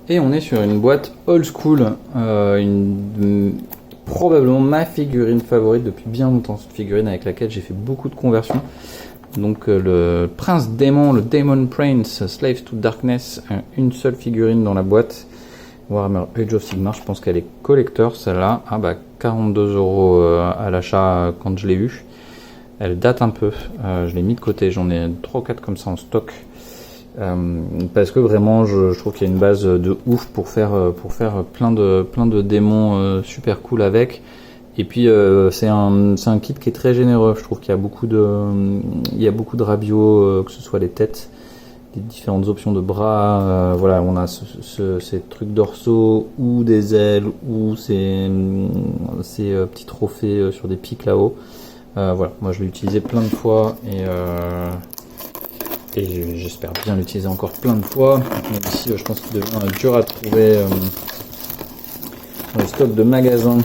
Et on est sur une boîte old school, probablement ma figurine favorite depuis bien longtemps, cette figurine avec laquelle j'ai fait beaucoup de conversions. Donc le Prince Démon, le Demon Prince, Slave to Darkness, une seule figurine dans la boîte. Warhammer Age of Sigmar, je pense qu'elle est collector celle-là. Ah bah 42 € à l'achat quand je l'ai vue. Elle date un peu, je l'ai mis de côté, j'en ai 3 ou 4 comme ça en stock. Parce que vraiment je trouve qu'il y a une base de ouf pour faire plein de démons super cool avec. Et puis c'est un kit qui est très généreux. Je trouve qu'il y a beaucoup de rabios, que ce soit les têtes, des différentes options de bras. Voilà, on a ces trucs dorsaux ou des ailes ou ces petits trophées sur des pics là-haut. Voilà, moi je l'ai utilisé plein de fois et j'espère bien l'utiliser encore plein de fois. Même si je pense qu'il devient dur à trouver dans les stocks de magasins.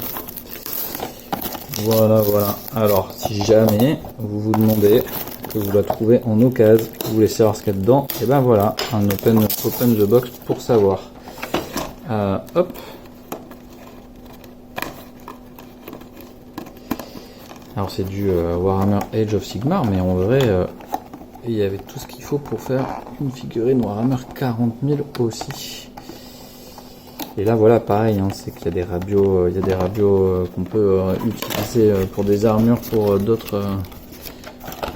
Voilà. Alors, si jamais vous vous demandez que vous la trouvez en occasion, que vous voulez savoir ce qu'il y a dedans, et ben voilà, un open the box pour savoir. Hop. Alors c'est du Warhammer Age of Sigmar, mais en vrai, il y avait tout ce qu'il faut pour faire une figurine Warhammer 40 000 aussi. Et là voilà, pareil, hein, c'est qu'il y a des rabios, qu'on peut utiliser pour des armures, pour d'autres,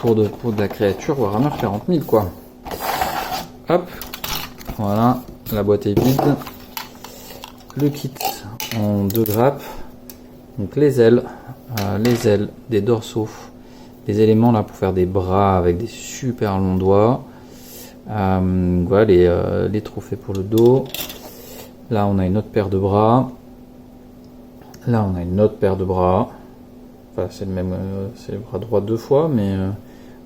pour de la créature Warhammer 40 000 quoi. Hop, voilà, la boîte est vide. Le kit en 2 grappes, donc les ailes, des dorsaux, des éléments là pour faire des bras avec des super longs doigts. Voilà les trophées pour le dos. Là on a une autre paire de bras. Là on a une autre paire de bras. Enfin, c'est le même, c'est le bras droit 2 fois, mais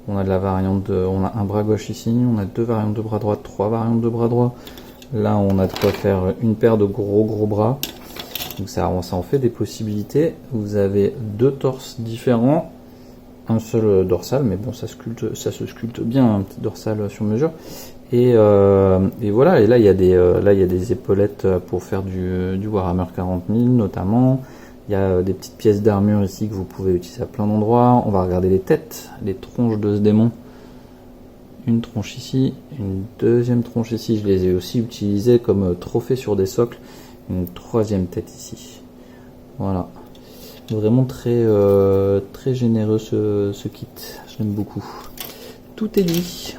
on a de la variante on a un bras gauche ici, on a 2 variantes de bras droit, 3 variantes de bras droit. Là on a de quoi faire une paire de gros bras. Donc ça en fait des possibilités. Vous avez 2 torses différents, un seul dorsal, mais bon ça se sculpte bien, un petit dorsal sur mesure. Et voilà, et là il y a des épaulettes pour faire du Warhammer 40 000 notamment. Il y a des petites pièces d'armure ici que vous pouvez utiliser à plein d'endroits. On va regarder les têtes, les tronches de ce démon. Une tronche ici, une deuxième tronche ici, je les ai aussi utilisées comme trophée sur des socles. Une 3e tête ici. Voilà. Vraiment très généreux ce kit. J'aime beaucoup. Tout est dit.